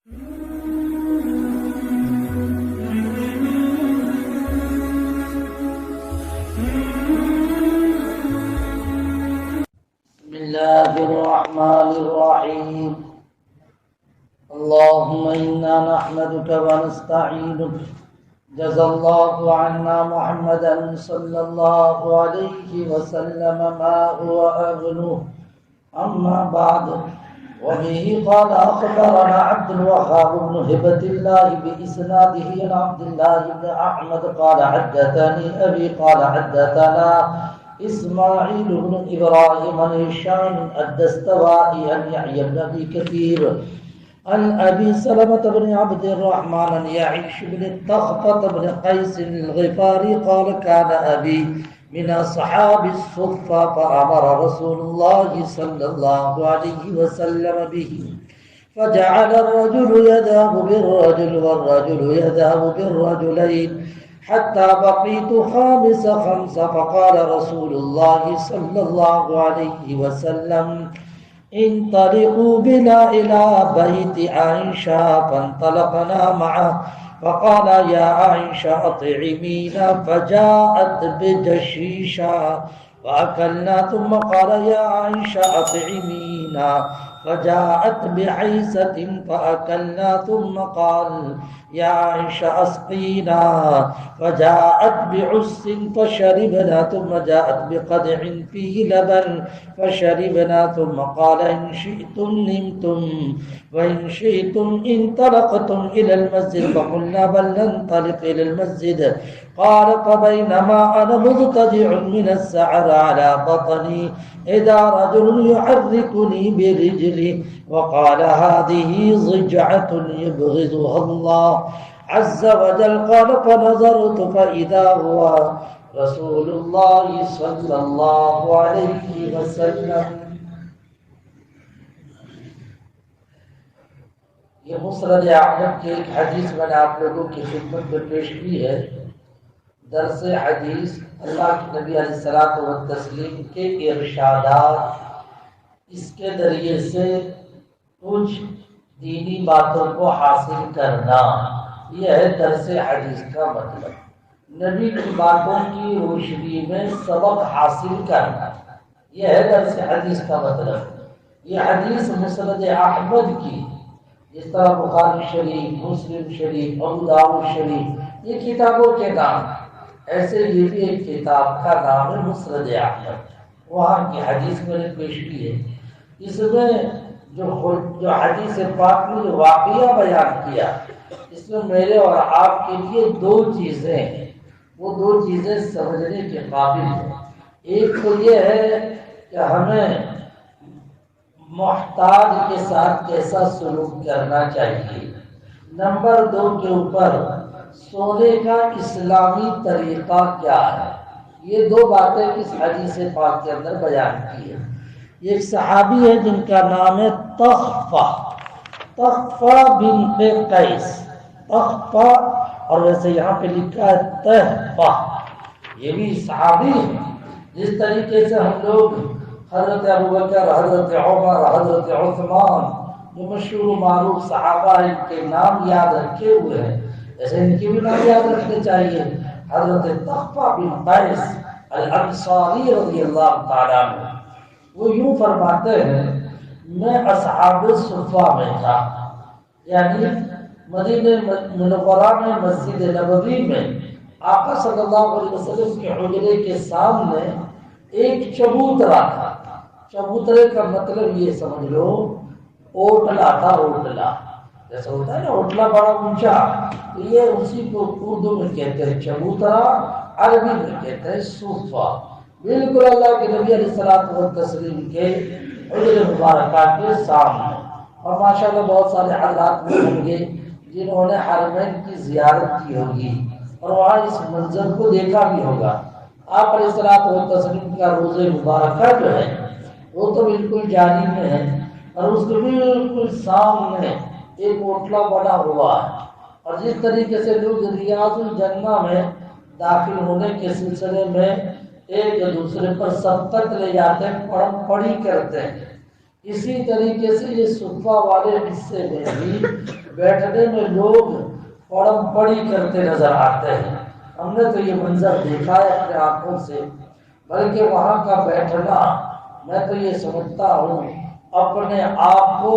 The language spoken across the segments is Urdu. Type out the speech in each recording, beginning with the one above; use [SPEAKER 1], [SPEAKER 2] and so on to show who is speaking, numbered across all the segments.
[SPEAKER 1] بسم الله الرحمن الرحيم. اللهم إنا نحمدك ونستعينك. جزا الله عنا محمدا صلى الله عليه وسلم ما هو أهله. أما بعد، وبه قال أخبرنا عبد الوهاب بن هبة الله بإسناده عن عبد الله بن أحمد قال حدثني أبي قال حدثنا إسماعيل بن إبراهيم عن هشام الدستوائي عن يحيى بن أبي كثير عن أبي سلمة بن عبد الرحمن عن يعيش بن الطخفة بن قيس الغفاري قال كان أبي من أصحاب الصفة فأمر رسول الله صلى الله عليه وسلم به، فجعل الرجل يذهب بالرجل والرجل يذهب بالرجلين حتى بقيت خامس خمسة، فقال رسول الله صلى الله عليه وسلم انطلقوا بنا إلى بيت عائشة، فانطلقنا معه فقال يا عائشة أطعمينا، فجاءت بجشيشة فأكلنا، ثم قال يا عائشة أطعمينا، فجاءت بحيسة فأكلنا، ثم قال يا عائشة أسقينا، فجاءت بعس فشربنا، ثم جاءت بقدح فيه لبن فشربنا، ثم قال إن شئتم نمتم وإن شئتم انطلقتم إلى المسجد، فقلنا بل ننطلق إلى المسجد. قال فبينما أنا مضطجع من السعر على بطني إذا رجل يحركني برجلي، وقال هذه ضجعة يبغضها الله عز وجل. قال فنظرت فإذا هو رسول الله صلى الله عليه وسلم. یہ مسند احمد کی ایک حدیث میں نے آپ لوگوں کی خدمت میں پیش کی ہے. درس حدیث اللہ کے نبی علیہ الصلوۃ والتسلیم کے ارشادات، اس کے ذریعے سے کچھ دینی باتوں کو حاصل کرنا، یہ ہے درس حدیث کا مطلب. نبی کی باتوں کی روشنی میں سبق حاصل کرنا، یہ ہے درس حدیث کا مطلب. یہ حدیث مسند احمد کی، جس طرح بخاری شریف، مسلم شریف، ابو داؤد شریف یہ کتابوں کے نام، ایسے یہ بھی ایک کتاب کا نام ہے مسند احمد. وہاں کی حدیث میں نے پیش کی ہے. اس میں جو حدیث پاک میں جو واقعہ بیان کیا، اس میں میرے اور آپ کے لیے دو چیزیں ہیں. وہ دو چیزیں سمجھنے کے قابل ہیں. ایک تو یہ ہے کہ ہمیں محتاج کے ساتھ کیسا سلوک کرنا چاہیے. نمبر دو کے اوپر سونے کا اسلامی طریقہ کیا ہے. یہ دو باتیں اس حدیث پاک کے اندر بیان کی ہے. ایک صحابی ہے جن کا نام ہے طخفہ بنت قیس. طخفہ، اور ویسے یہاں پہ لکھا ہے طہفہ. یہ بھی صحابی ہے. جس طریقے سے ہم لوگ حضرت ابوبکر، حضرت عمر، حضرت عثمان جو مشہور و معروف صحابہ ان کے نام یاد رکھے ہوئے ہیں، ایسے ان کی بھی نام یاد رکھنے چاہیے. حضرت طخفہ بن قیس الانصاری رضی اللہ تعالیٰ عنہ، وہ یوں فرماتے ہیں میں اصحاب صفہ میں تھا، یعنی مدینہ منورہ میں مسجد نبوی میں آقا صلی اللہ علیہ وسلم کے حجرے کے سامنے ایک چبوترا تھا. چبوترے کا مطلب یہ سمجھ لو اوٹلا تھا. اوٹلا جیسا ہوتا ہے نا، اوٹلا بڑا اونچا، تو یہ اسی کو اردو میں کہتے ہیں چبوترا، عربی میں کہتے ہیں صفہ. بالکل اللہ کے نبی علیہ الصلوۃ والتسلیم کے حجر مبارکہ کے سامنے. اور ماشاءاللہ بہت سارے حضرات بھی ہوں گے جنہوں نے حرمین کی زیارت کی ہوگی اور وہاں اس منظر کو دیکھا بھی ہوگا. آپ علیہ الصلوۃ والتسلیم کا روضہ مبارکہ جو ہے وہ تو بالکل جانی میں ہے، اور اس کے بالکل سامنے ایک اوٹلا بنا ہوا ہے. اور جس طریقے سے لوگ ریاض الجنہ میں داخل ہونے کے سلسلے میں ایک دوسرے پر سبقت لے جاتے ہیں، پڑھی کرتے ہیں، اسی طریقے سے یہ صفہ والے حصے میں بھی بیٹھنے میں لوگ پڑم پڑی کرتے نظر آتے ہیں. ہم نے تو یہ منظر دیکھا ہے اپنے آنکھوں سے، بلکہ وہاں کا بیٹھنا میں تو یہ سمجھتا ہوں اپنے آپ کو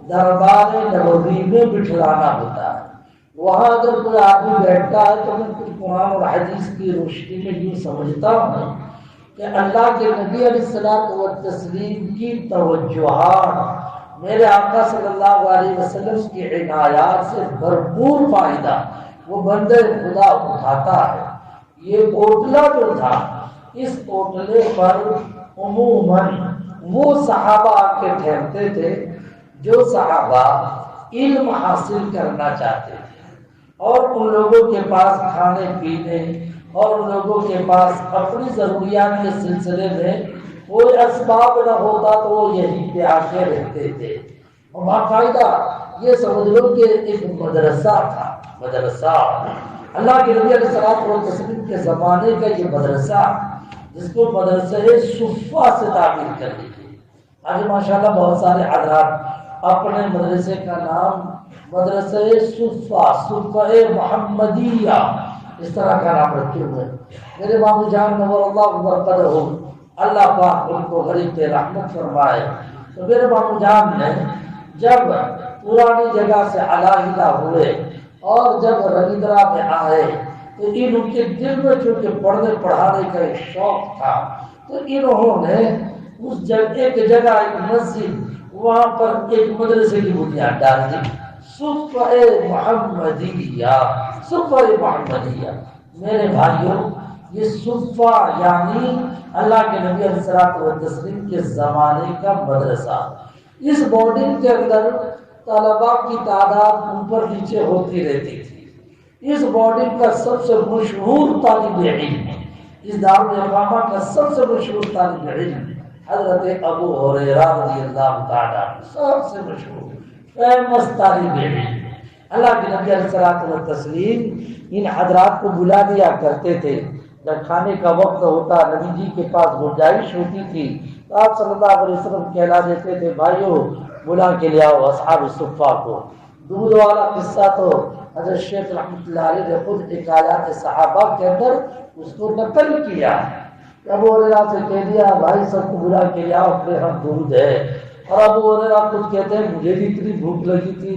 [SPEAKER 1] دربار نبوی میں بٹھلانا ہوتا ہے. وہاں اگر کوئی آدمی بیٹھتا ہے تو میں کچھ قرآن اور حدیث کی روشنی میں یوں سمجھتا ہوں کہ اللہ کے نبی علیہ الصلوۃ والتسلیم کی توجہات، میرے آقا صلی اللہ علیہ وسلم کی عنایات سے بھرپور فائدہ وہ بندے خدا اٹھاتا ہے. یہ اوٹلا جو تھا، اس اوٹلے پر عموماً وہ صحابہ آ کے ٹھہرتے تھے جو صحابہ علم حاصل کرنا چاہتے تھے، اور ان لوگوں کے پاس کھانے پینے اور ان لوگوں کے پاس اپنی ضروریات کے سلسلے میں کوئی اسباب نہ ہوتا تو وہ یہیں پہ آ کے رہتے تھے. اور باقاعدہ یہ سمجھ لو کہ ایک مدرسہ تھا. مدرسہ اللہ کے نبی علیہ الصلوۃ والتسلیم کے زمانے کا یہ مدرسہ، جس کو مدرسہ صفہ سے تعبیر کر دی گئی. آج ماشاءاللہ بہت سارے حضرات اپنے مدرسے کا نام مدرسہ صفہ، صفہ محمدیہ اس طرح کا نام رکھے ہوئے. میرے مامو جان نور اللہ برکتہ، اللہ پاک ان کو غریب رحمت فرمائے. تو میرے مامو جان نے جب پرانی جگہ سے علیحدہ ہوئے اور جب رویندرا میں آئے تو ان کے دل میں چونکہ پڑھنے پڑھانے کا ایک شوق تھا، تو انہوں نے اس جگہ ایک مسجد وہاں پر ایک مدرسے کی بنیاد ڈال دی. صفہ محمدیہ، صفہ محمدیہ. میرے بھائیوں، یہ صفہ یعنی اللہ کے نبی علیہ الصلوۃ والتسلیم کے زمانے کا مدرسہ. اس بورڈنگ کے اندر طلباء کی تعداد اوپر نیچے ہوتی رہتی تھی. اس بورڈنگ کا سب سے مشہور طالب علم، اس دارالاقامہ کا سب سے مشہور طالب علم حضرت ابو ہریرہ رضی اللہ تعالیٰ عنہ، سب سے مشہور فیمس طالب علم. اللہ کے نبی علیہ الصلوۃ والتسلیم ان حضرات کو بلا دیا کرتے تھے. جب کھانے کا وقت ہوتا، نبی جی کے پاس گنجائش ہوتی تھی تو آپ صلی اللہ علیہ وسلم کہلا دیتے تھے، بھائیو بلا کے لے آؤ اصحاب صفہ کو. دودھ والا قصہ تو حضرت شیخ رحمۃ اللہ علیہ نے خود حکایات صحابہ کے اندر اس کو نقل کیا. ابو ہریرہ سے کہہ دیا بھائی سب کو بلا کے لے آؤ، اپنے ہم دودھ ہے. اور ابو ہریرہ خود کہتے ہیں مجھے بھی اتنی بھوک لگی تھی،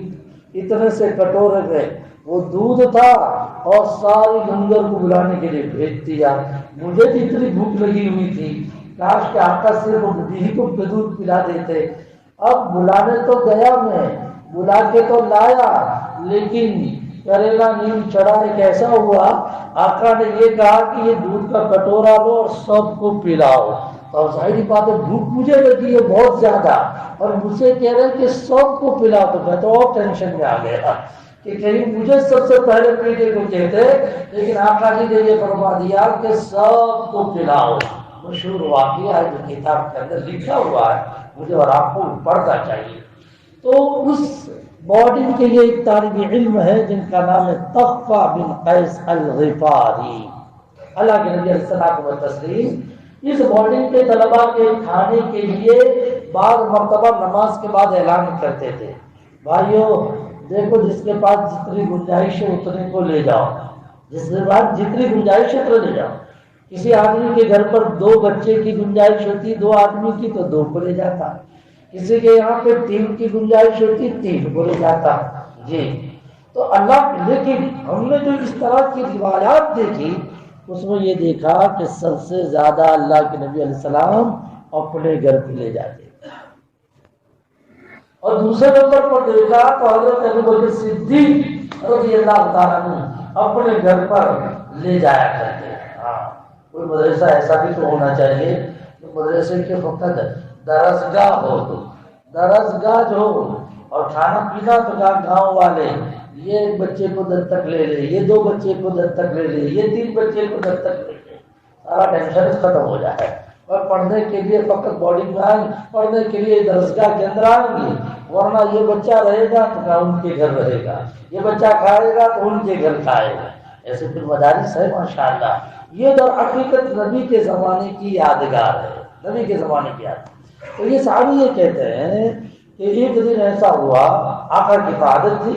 [SPEAKER 1] اتنے سے کٹورے میں وہ دودھ تھا اور ساری لنگر کو بلانے کے لیے بھیج دیا. مجھے بھی اتنی بھوک لگی ہوئی تھی، کاش کہ آقا صرف مجھے کو دودھ پلا دیتے. اب بلانے تو گیا، میں بلا کے تو لایا، لیکن کریلا نیم چڑھا ایک ایسا ہوا، آقا نے یہ کہا کہ یہ دودھ کا کٹورا لو اور سب کو پلاؤ. اور ظاہری بات ہے بھوک مجھے لگی ہے بہت زیادہ، اور مجھ سے کہہ رہے کہ سب کو پلا. تو میں تو اور ٹینشن میں آ گیا کہ کہیں مجھے سب سے پہلے پینے کو کہتے، لیکن آقا جی نے یہ فرما دیا کہ سب کو پلاؤ. مشہور واقعہ ہے جو کتاب کے اندر لکھا ہوا ہے، مجھے اور آپ کو پڑھنا چاہیے. تو اس بورڈنگ کے لیے ایک طالب علم ہے جن کا نام ہے تخفہ بن قیس الغفاری. اللہ کے نبی علیہ الصلوۃ والتسلیم اس بورڈنگ کے طلباء کے کھانے کے لیے بعض مرتبہ نماز کے بعد اعلان کرتے تھے، بھائیو دیکھو جس کے پاس جتنی گنجائش ہے اتنے کو لے جاؤ، جس کے پاس جتنی گنجائش ہے اتنے لے جاؤ. کسی آدمی کے گھر پر 2 بچے کی گنجائش ہوتی 2 آدمی کی تو 2 کو لے جاتا، کسی کے یہاں پہ 3 کی گنجائش ہوتی 3 کو لے جاتا. جی تو اللہ، لیکن ہم نے جو اس طرح کی روایات دیکھی اس میں یہ دیکھا کہ سب سے زیادہ اللہ کے نبی علیہ السلام اپنے گھر پہ لے جاتے. اور دوسرے نمبر پر دیکھا تو حضرت ابوبکر صدیق رضی اللہ تعالیٰ عنہ اپنے گھر پر لے جایا کرتے. کوئی مدرسہ ایسا بھی تو ہونا چاہیے کہ مدرسے کے وقت درسگاہ ہو، تو درسگاہ جو اور کھانا پینا تو گاؤں والے یہ ایک بچے کو دستک لے لے، یہ 2 بچے کو دستک لے لے، یہ 3 بچے کو دستک لے لے، سارا ٹینشن ختم ہو جائے. اور پڑھنے کے لیے فقط بورڈنگ میں آئیں، پڑھنے کے لیے درسگاہ کے اندر آئیں گے، ورنہ یہ بچہ رہے گا تو ان کے گھر رہے گا، یہ بچہ کھائے گا تو ان کے گھر کھائے گا. ایسے پھر مدارس ہے ماشاءاللہ. یہ در حقیقت نبی کے زمانے کی یادگار ہے، نبی کے زمانے کی یادگار. تو یہ صحابی یہ کہتے ہیں کہ ایک دن ایسا ہوا آقا کی عادت تھی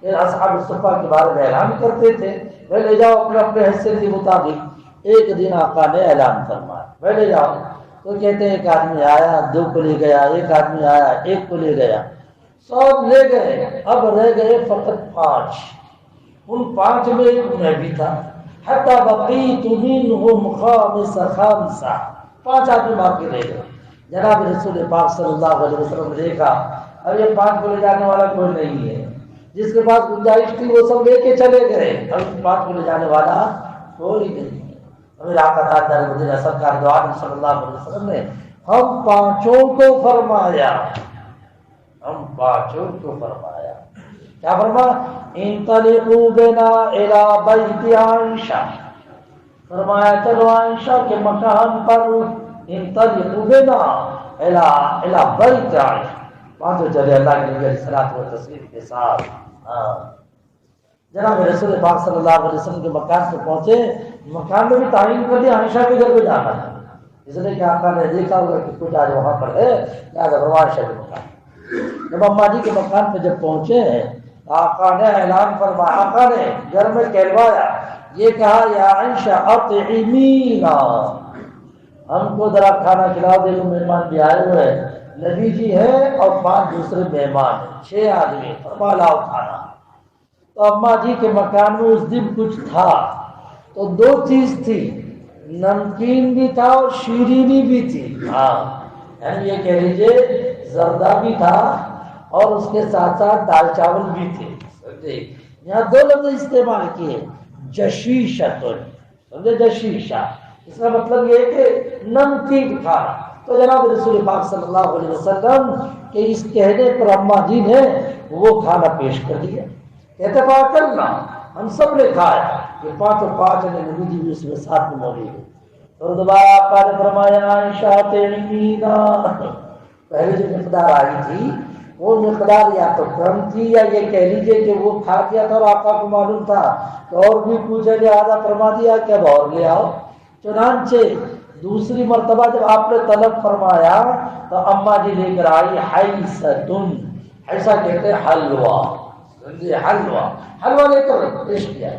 [SPEAKER 1] کہ اصحاب الصفہ کے بارے میں اعلان کرتے تھے، وہ لے جاؤ اپنے اپنے حیثیت کے مطابق۔ ایک دن آقا نے اعلان فرمایا وہ لے جاؤ، تو کہتے ہیں ایک آدمی آیا 2 کو لے گیا، ایک آدمی آیا 1 کو لے گیا، سب لے گئے، اب رہ گئے فقط 5۔ ان 5 میں ایک میں بھی تھا، حتی بقیت منہم خامس خامسہ، 5 آدمی مار کے لے گئے۔ جناب رسول پاک صلی اللہ علیہ وسلم نے دیکھا اب یہ 5 کو لے جانے والا کوئی نہیں ہے، جس کے پاس گنجائش تھی وہ سب لے کے چلے گئے، اب 5 کو لے جانے والا کوئی نہیں ہے۔ امیر آقا تاجدار مدینہ سرکار دو عالم صلی اللہ علیہ وسلم نے ہم 5 کو فرمایا، ہم 5 کو فرمایا، کیا فرمایا؟ انطلقوا بنا الی بیت عائشہ، فرمایا چلو عائشہ کے مکان پر، انطلقوا بنا الی بیت عائشہ، 5 چلے اللہ کے نبی علیہ الصلوۃ والتسلیم کے ساتھ۔ جناب رسول پاک صلی اللہ علیہ وسلم کے مکان پہ پہنچے، مکان میں بھی تعین کر دیا عائشہ کے گھر پہ جانا ہے، اس لیے کہ آقا نے دیکھا ہوگا کہ کچھ آج وہاں پر ہے، لہٰذا عائشہ کے مکان۔ جب اماں جی کے مکان پہ جب پہنچے ہیں، آقا نے اعلان فرمایا، آقا نے گھر میں کہلوایا، یہ کہا یا عائشہ اطعمینا، ہم کو ذرا کھانا کھلاؤ، دیکھو مہمان بھی آئے ہوئے ہیں، نبی جی ہیں اور 5 دوسرے مہمان ہیں، 6 آدمی، فرما لاؤ کھانا۔ تو اماں جی کے مکان میں اس دن کچھ تھا، تو 2 چیز تھی، نمکین بھی تھا اور شیرینی بھی تھی، یعنی یہ کہہ لیجیے زردہ بھی تھا اور اس کے ساتھ ساتھ دال چاول بھی تھے۔ یہاں 2 لفظ استعمال کیے، جشیشۃ، سمجھے، جشیشہ، اس کا مطلب یہ ہے کہ نمکین کھانا۔ تو جناب رسول پاک صلی اللہ علیہ وسلم کے اس کہنے پر اماں جی نے وہ کھانا پیش کر دیا، کہتے فاکلنا، ہم سب نے کھایا، یہ 5 نے نبی جی بھی اس میں ساتھ میں موجود ہے۔ اور دوبارہ آقا نے فرمایا عائشہ تعمینا، پہلے جو مقدار آئی تھی وہ مقدار یا تو کم تھی یا یہ کہہ لیجیے کہ وہ کھا گیا تھا اور آقا کو معلوم تھا کہ اور بھی پوچھے، لہٰذا فرما دیا کہ اب اور لے آؤ۔ چنانچہ دوسری مرتبہ جب آپ نے طلب فرمایا تو اماں جی لے کر آئی حیثۃ، حیثہ کہتے ہیں حلوہ، حلوہ لے کر پیش کیا،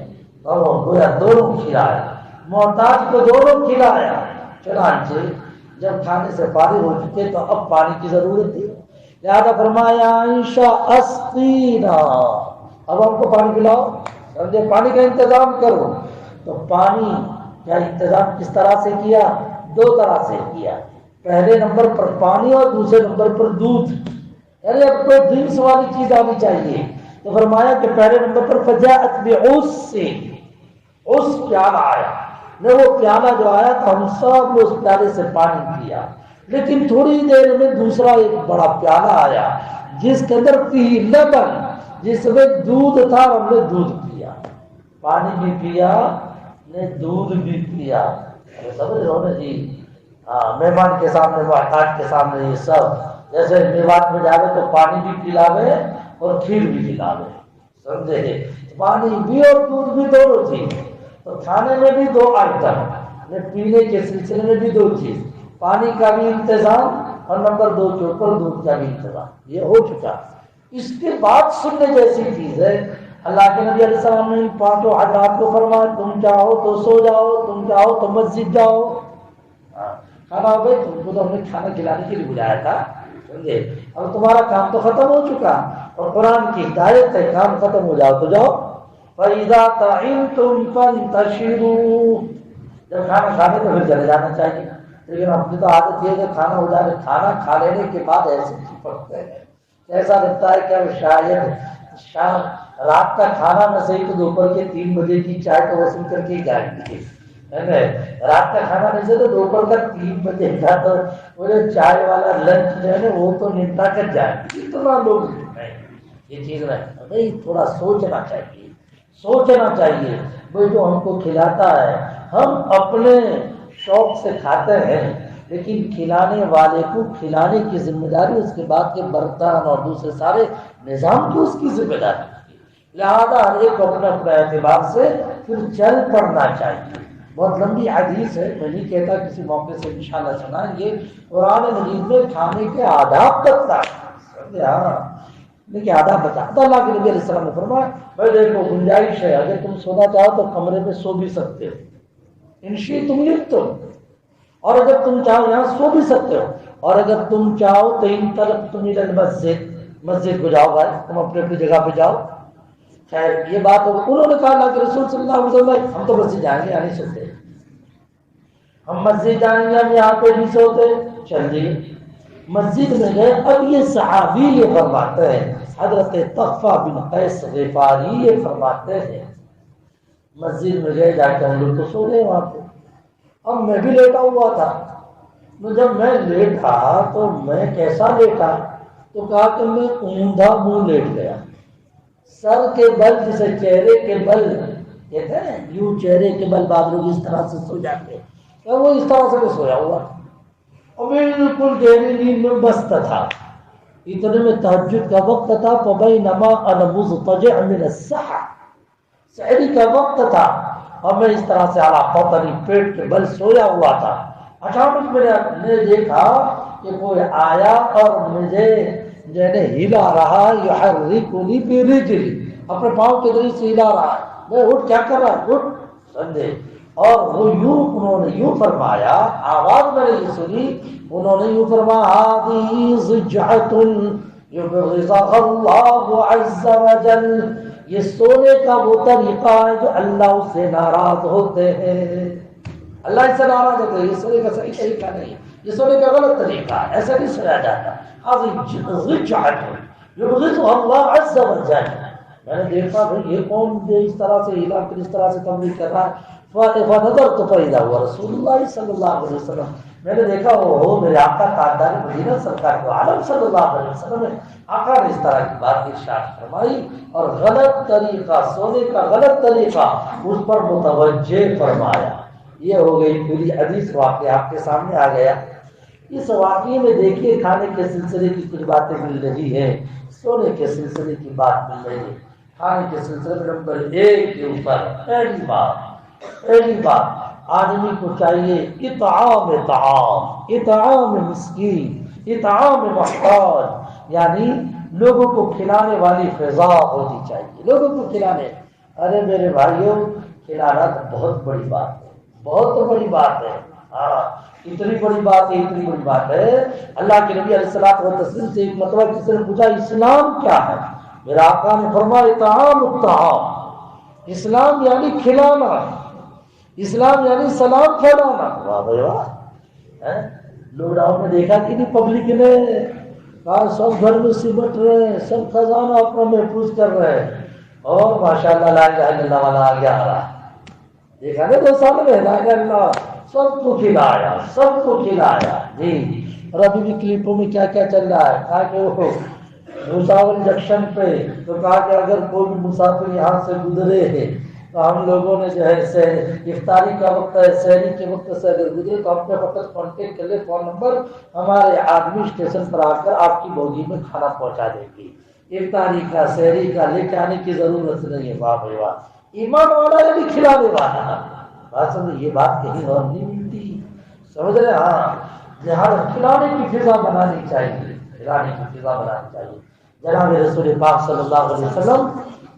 [SPEAKER 1] گویا دونوں کھلایا، محتاج کو دونوں کھلایا۔ چنانچہ جب کھانے سے فارغ ہو چکے تو اب پانی کی ضرورت تھی، لہذا فرمایا عائشہ اسقینا، اب ہم کو پانی پلاؤ، سمجھے، پانی کا انتظام کرو۔ تو پانی کا انتظام کس طرح سے کیا؟ 2 طرح سے کیا، پہلے نمبر پر پانی اور دوسرے نمبر پر دودھ، یعنی اب کوئی ڈرنکس والی چیز آنی چاہیے، تو فرمایا کہ پہلے نمبر پر فجاءت بعس، اس پیالہ آیا، نہ وہ پیالہ جو آیا تو ہم سب نے اس پیالے سے پانی پیا، لیکن تھوڑی دیر میں دوسرا ایک بڑا پیالہ آیا جس کے اندر فی لبن، جس میں دودھ تھا، ہم نے دودھ پیا، پانی بھی پیا نے دودھ بھی پیا۔ سمجھ رہے ہو نا جی؟ مہمان کے سامنے، محتاج کے سامنے یہ سب، جیسے میوات میں جاوے تو پانی بھی پلاوے اور کھیر بھی کھلاوے، سمجھے، پانی بھی اور دودھ بھی دونوں چیز۔ تو کھانے میں بھی 2 آئٹم، پینے کے سلسلے میں بھی 2 چیز، پانی کا بھی انتظام اور نمبر 2 کے اوپر دودھ کا بھی انتظام، یہ ہو چکا۔ اس کے بعد سننے جیسی چیز ہے، اللہ کے نبی علیہ السلام نے 5 حضرات کو فرمایا تم چاہو تو سو جاؤ، تم چاہو تو مسجد جاؤ، کھانا ہو گئی، تم کو تو ہم نے کھانا کھلانے کے لیے بلایا تھا، سمجھے، اب تمہارا کام تو ختم ہو چکا، اور قرآن کی ہدایت ہے کام ختم ہو جاؤ تو جاؤ۔ فَإِذَا طَعِمْتُمْ فَانْتَشِرُوا، جب کھانا کھانے تو پھر چلے جانا چاہیے، لیکن اپنی تو عادت یہ ہے کہ کھانا ہو جائے، کھانا کھا لینے کے بعد ایسے پڑتے ہیں، ایسا لگتا ہے کہ شاید شام رات کا کھانا نہ صحیح تو دوپہر کے 3 بجے کی چائے کو وصول کر کے جائیں گے، رات کا کھانا نہیں سے تو دوپہر کا 3 بجے کا تو وہ جو چائے والا لنچ جو ہے نا وہ تو نمٹا کر جائیں گے، اتنا لوگ یہ چیز نہیں، تھوڑا سوچنا چاہیے، سوچنا چاہیے، وہ جو ہم کو کھلاتا ہے ہم اپنے شوق سے کھاتے ہیں، لیکن کھلانے والے کو کھلانے کی ذمہ داری، اس کے بعد کے برتن اور دوسرے سارے نظام کی اس کی ذمہ داری، لہذا ہر ایک کو اپنے اپنے اعتبار سے پھر چل پڑنا چاہیے۔ بہت لمبی حدیث ہے، میں نہیں کہتا، کسی موقع سے انشاءاللہ سنائیں گے، قرآن مجید میں کھانے کے آداب بتاتا ہے، لیکن آدھا بچا تو اللہ کے نبی علیہ السلام نے فرمایا بھائی دیکھو گنجائش ہے، اگر تم سونا چاہو تو کمرے میں سو بھی سکتے ہو، انشی تم لکھ تو، اور اگر تم چاہو یہاں سو بھی سکتے ہو، اور اگر تم چاہو تو ان طرف تم مسجد کو جاؤ بھائی، تم اپنے اپنی جگہ پہ جاؤ۔ خیر یہ بات انہوں نے کہا اللہ کے رسول صلی اللہ علیہ وسلم ہم تو مسجد جائیں گے، یہاں نہیں سوتے، ہم مسجد جائیں گے، ہم یہاں پہ نہیں سوتے۔ چلیے مسجد میں گئے، اب یہ صحابی یہ فرماتے ہیں، حضرت طغفہ بن قیس غفاری یہ فرماتے ہیں مسجد میں گئے، جا کے ہم لوگ تو سو گئے وہاں پہ، اب میں بھی لیٹا ہوا تھا، جب میں لیٹا تو میں کیسا لیٹا، تو کہا کہ میں اوندا منہ لیٹ گیا، سر کے بل جسے چہرے کے بل کہتے ہیں، یوں چہرے کے بل بعض لوگ اس طرح سے سو جاتے ہیں، وہ اس طرح سے میں سویا ہوا اور بالکل گہری نیند میں مست تھا۔ اتنے میں تہجد کا وقت تھا، فبینما انا مضطجع من السحر، سحری کا وقت تھا اور میں اس طرح سے اعلیٰ بطنی پیٹ کے بل سویا ہوا تھا۔ اچانک میں نے دیکھا کہ کوئی آیا اور مجھے جو ہے ہلا رہا، یحرکنی برجلی، اپنے پاؤں کے ذریعے سے ہلا رہا ہے، میں اٹھ، کیا کر رہا ہے، اٹھ سمجھے، اور وہ انہوں نے یوں فرمایا، آواز میں نے یہ سنی، انہوں نے یوں فرمایا هذه ضجعة يبغضها اللہ عز وجل، یہ سونے کا وہ طریقہ ہے جو اللہ اس سے ناراض ہوتے ہیں، اللہ اس سے ناراض ہوتے ہیں، یہ سونے کا صحیح طریقہ نہیں، یہ سونے کا غلط طریقہ ہے، ایسا نہیں سویا جاتا۔ هذه ضجعة يبغضها اللہ عز وجل، میں نے دیکھا بھائی یہ کون اس طرح سے ہلا کر اس طرح سے تبلیغ کر رہا ہے، فنظرت فإذا هو رسول اللہ صلی اللہ علیہ وسلم، میں نے دیکھا وہ میرے آقا تاجدار مدینہ سرکار کو عالم صلی اللہ علیہ وسلم ہے۔ آقا نے اس طرح کی بات ارشاد فرمائی اور غلط طریقہ، سونے کا غلط طریقہ اس پر متوجہ فرمایا۔ یہ ہو گئی پوری حدیث، واقعہ آپ کے سامنے آ گیا۔ اس واقعے میں دیکھیے کھانے کے سلسلے کی کچھ باتیں مل رہی ہیں، سونے کے سلسلے کی بات مل رہی ہے۔ کھانے کے سلسلے میں نمبر 1 کے اوپر پہلی بات آدمی کو چاہیے اطعام طعام، اطعام مسکین، اطعام محتاج، یعنی لوگوں کو کھلانے والی فضا ہونی چاہیے، لوگوں کو کھلانے۔ ارے میرے بھائیوں، کھلانا تو بہت بڑی بات ہے، بہت بڑی بات ہے، ہاں اتنی بڑی بات ہے، اتنی بڑی بات ہے۔ اللہ کے نبی علیہ الصلوۃ والتسلیم سے ایک مرتبہ کسی نے پوچھا اسلام کیا ہے، میرا آقا نے فرمایا اطعام الطعام، اسلام یعنی کھلانا، اسلام یعنی سلام پھیلانا۔ واہ بھائی واہ، لاک ڈاؤن میں دیکھا کہ نہیں پبلک نے کہا سب گھر میں سمٹ رہے ہیں، سب خزانہ اپنا محفوظ کر رہے ہیں، اور ماشاءاللہ لا الہ الا اللہ والا آ گیا آ رہا، دیکھا نا 2 سال میں لا الہ الا اللہ، سب کو کھلایا، سب کو کھلایا جی۔ اور ابھی بھی کلپوں میں کیا کیا چل رہا ہے، کہا کہ وہ بھوساول جنکشن پہ تو کہا کہ اگر کوئی بھی مسافر یہاں سے گزرے ہے تو ہم لوگوں نے جو ہے افطاری کا وقت ہے، سحری کے وقت سے اگر گزرے تو اپنے وقت کانٹیکٹ کر لے، فون نمبر، ہمارے آدمی اسٹیشن پر آ کر آپ کی بوگی میں کھانا پہنچا دیں گے، افطاری کا سحری کا لے کے آنے کی ضرورت نہیں ہے۔ واہ بھائی واہ، ایمان والا یعنی کھلانے والا، بات سمجھ، یہ بات کہیں اور نہیں ملتی، سمجھ رہے؟ ہاں یہاں کھلانے کی فضا بنانی چاہیے، کھلانے کی فضا بنانی چاہیے۔ جناب رسول پاک صلی اللہ علیہ وسلم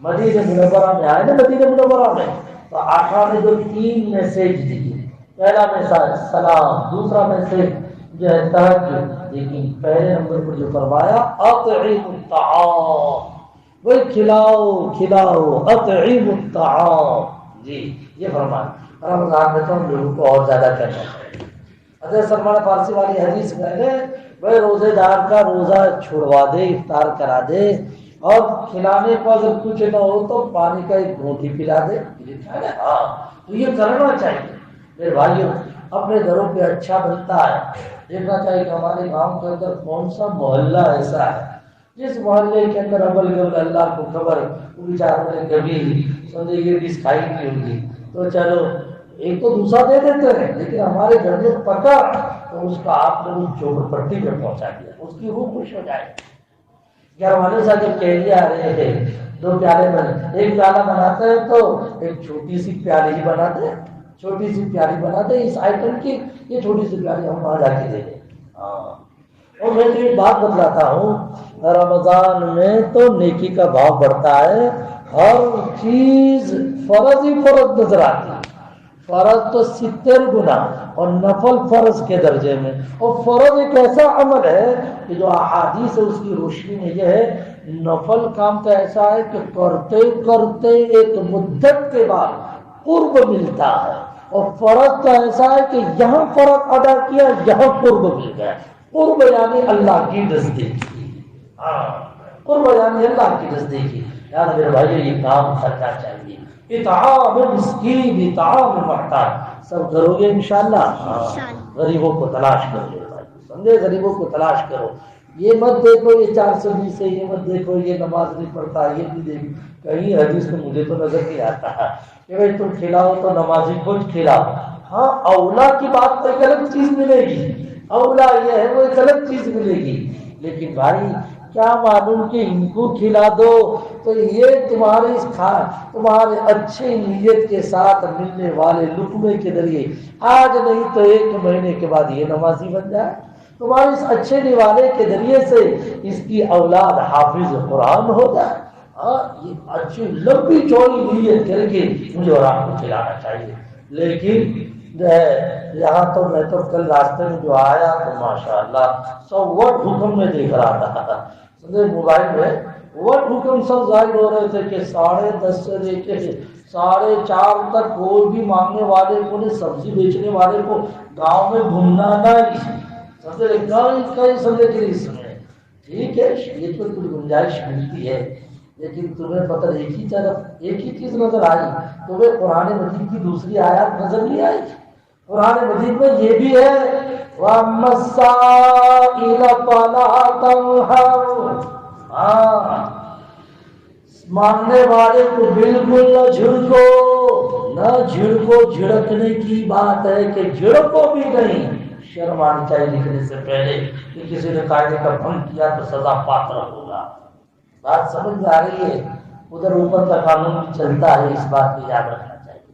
[SPEAKER 1] مدینہ منورہ میں آئے نا، مدینہ منورہ میں تو آقا نے جو 3 میسج دیے، پہلا میسج سلام، دوسرا میسج جو ہے تہجد، لیکن پہلے نمبر پر جو فرمایا اطعموا الطعام، وہ کھلاؤ کھلاؤ، اطعموا الطعام، جی یہ فرمایا۔ رمضان میں تو ہم لوگوں کو اور زیادہ کرنا چاہیے۔ حضرت سلمان فارسی والی حدیث میں ہے بھائی روزے دار کا روزہ چھڑوا دے، افطار کرا دے، اور کھلانے کو اگر کچھ نہ ہو تو پانی کا ایک گھونٹ ہی پلا دے، ہاں تو یہ کرنا چاہیے میرے بھائیوں۔ اپنے گھروں پہ اچھا بنتا ہے، دیکھنا چاہیے کہ ہمارے گاؤں کے اندر کون سا محلہ ایسا ہے جس محلے کے اندر ابل گل اللہ کو خبر، وہ بیچاروں نے کبھی سمجھے ڈش کھائی نہیں ہوگی، تو چلو ایک تو دوسرا دے دیتے ہیں، لیکن ہمارے گھر میں پکا تو اس کا آپ نے اس چوبر پٹی پہ پہنچا دیا، اس کی روح خوش ہو جائے۔ گھر والے سے جب کیلے آ رہے ہیں، 2 پیالے بنے، ایک پیالہ بناتے ہیں تو ایک چھوٹی سی پیالی ہی بناتے ہیں، چھوٹی سی پیالی بناتے ہیں اس آئٹم کی، یہ چھوٹی سی پیالی ہم وہاں جا کے دے دیں، ہاں اور میں تو ایک بات بتلاتا ہوں، رمضان میں تو نیکی کا بھاؤ بڑھتا ہے، ہر چیز فرض ہی فرض نظر آتی ہے، فرض تو 70 گنا اور نفل فرض کے درجے میں، اور فرض ایک ایسا عمل ہے کہ جو احادیث ہے اس کی روشنی میں یہ ہے، نفل کام کا ایسا ہے کہ کرتے کرتے ایک مدت کے بعد قرب ملتا ہے، اور فرض کا ایسا ہے کہ یہاں فرض ادا کیا یہاں قرب مل گیا، قرب یعنی اللہ کی نزدیکی، قرب یعنی اللہ کی نزدیکی۔ یار میرے بھائی یہ کام کرنا چاہیے، اطعام مسکین، اطعام محتاج، سب کرو گے انشاءاللہ؟ غریبوں کو تلاش کرو گے بھائی، سمجھے، غریبوں کو تلاش کرو، یہ مت دیکھو یہ 420 ہے، یہ مت دیکھو یہ نماز نہیں پڑھتا، یہ بھی دیکھو، کہیں حدیث میں مجھے تو نظر نہیں آتا ہے کہ بھائی تم کھلاؤ تو نمازی کو کھلاؤ۔ ہاں اولا کی بات تو ایک الگ چیز ملے گی، اولا یہ ہے وہ ایک الگ چیز ملے گی، لیکن بھائی کیا معلوم کہ ان کو کھلا دو تو یہ تمہارے اچھے نیت کے ساتھ ملنے والے لقمے کے ذریعے آج نہیں تو 1 مہینے کے بعد یہ نمازی بن جائے، تمہارے اس اچھے نوالے کے ذریعے سے اس کی اولاد حافظ قرآن ہو جائے۔ ہاں یہ اچھی لمبی چوڑی نیت کر کے مجھے اور آپ کو کھلانا چاہیے، لیکن جو ہے یہاں تو میں تو کل راستے میں جو آیا تو ماشاءاللہ سب وٹ حکم میں دیکھ رہا تھا، موبائل میں وٹ حکم سب ظاہر ہو رہے تھے کہ 10:30 سے لے کے 4:30 تک کوئی بھی مانگنے والے کو نے سبزی بیچنے والے کو گاؤں میں گھومنا نہیں، کئی سمجھے کہ اس میں ٹھیک ہے شریعت میں کچھ گنجائش ملتی ہے، لیکن تمہیں پتہ ایک ہی چیز نظر آئی، تمہیں قرآن مجید کی دوسری آیات نظر نہیں آئی؟ قرآن مجید میں یہ بھی ہے وَأَمَّا السَّائِلَ فَلَا تَنْهَرْ، ہاں مانگنے والے کو بالکل نہ جھڑکو، نہ جھڑکو، جھڑکنے کی بات ہے کہ جھڑکو بھی نہیں، شرم آنی چاہیے لکھنے سے پہلے کہ کسی نے قاعدے کا بھنگ کیا تو سزا پاتر ہوگا، بات سمجھ میں آ رہی ہے؟ ادھر اوپر کا قانون بھی چلتا ہے، اس بات کو یاد رکھنا چاہیے۔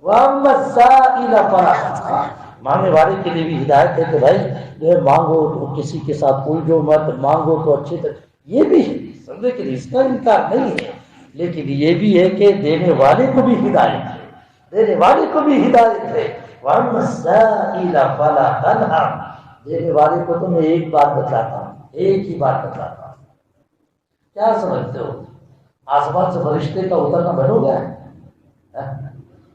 [SPEAKER 1] وَأَمَّا السَّائِلَ فَلَا تَنْهَرْ، مانگنے والے کے لیے بھی ہدایت ہے کہ بھائی جو مانگو تو کسی کے ساتھ الجھو مت، مانگو تو اچھے تک، یہ بھی ہے سمجھے کہ اس کا انکار نہیں ہے، لیکن یہ بھی ہے کہ دینے والے کو بھی ہدایت ہے، دینے والے کو بھی ہدایت ہے۔ وَأَمَّا السَّائِلَ فَلَا تَنْهَرْ، دینے والے کو تو میں ایک بات بتاتا ہوں، ایک ہی بات بتاتا ہوں، کیا سمجھتے ہو آسمان سے فرشتے کا اترنا بند ہو گیا؟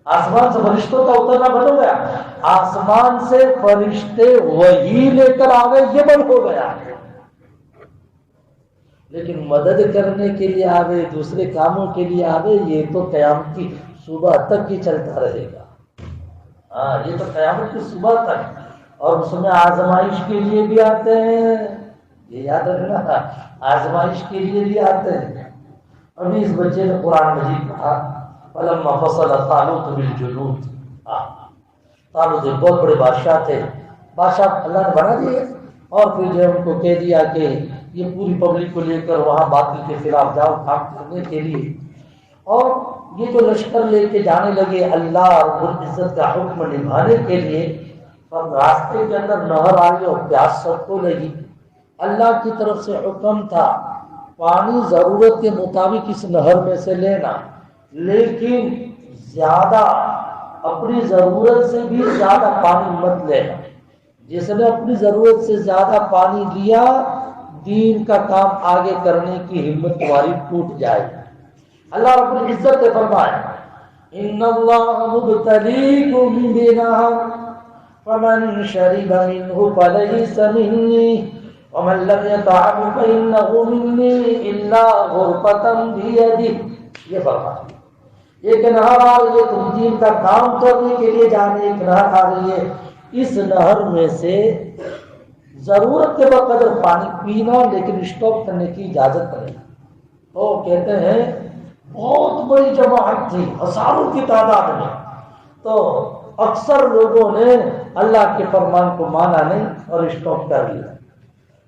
[SPEAKER 1] آسمان سے فرشتوں کا اترنا بند ہو گیا؟ آسمان سے فرشتے وہی لے کر آ گئے، یہ بند ہو گیا، لیکن مدد کرنے کے لیے آوے، دوسرے کاموں کے لیے آوے، یہ تو قیامت کی صبح تک ہی چلتا رہے گا، ہاں یہ تو قیامت کی صبح تک، اور اس میں آزمائش کے لیے بھی آتے ہیں، یہ یاد رکھنا، آزمائش کے لیے بھی آتے ہیں۔ ابھی اس بچے نے قرآن مجید پڑھا فَلَمَّا فَصَلَ طَالُوتُ بِالْجُنُودِ، طالوت ایک بہت بڑے بادشاہ تھے، بادشاہ اللہ نے بنا دیے، اور پھر جو ان کو کہہ دیا کہ یہ پوری پبلک کو لے کر وہاں باطل کے خلاف جاؤ کام کرنے کے لیے، اور یہ جو لشکر لے کے جانے لگے اللہ رب العزت کا حکم نبھانے کے لیے، اور راستے کے اندر نہر آئی اور پیاس سب کو لگی، اللہ کی طرف سے حکم تھا پانی ضرورت کے مطابق اس نہر میں سے لینا، لیکن زیادہ اپنی ضرورت سے بھی زیادہ پانی مت لینا، جس نے اپنی ضرورت سے زیادہ پانی لیا دین کا کام آگے کرنے کی ہمت تمہاری ٹوٹ جائے گی۔ اللہ رب العزت نے فرمایا ان اللہ مبتلیکم بنہر فمن شرب منہ فلیس منی ومن لم يطعم فإنه مني إلا غرفة بيده، یہ فرمایا ایک نہر آ رہی ہے، تم دین کا کام کرنے کے لیے جانے ایک نہر آ رہی ہے، اس نہر میں سے ضرورت کے بقدر پانی پینا لیکن اسٹاپ کرنے کی اجازت نہیں۔ تو کہتے ہیں بہت بڑی جماعت تھی، ہزاروں کی تعداد میں، تو اکثر لوگوں نے اللہ کے فرمان کو مانا نہیں اور اسٹاپ کر لیا۔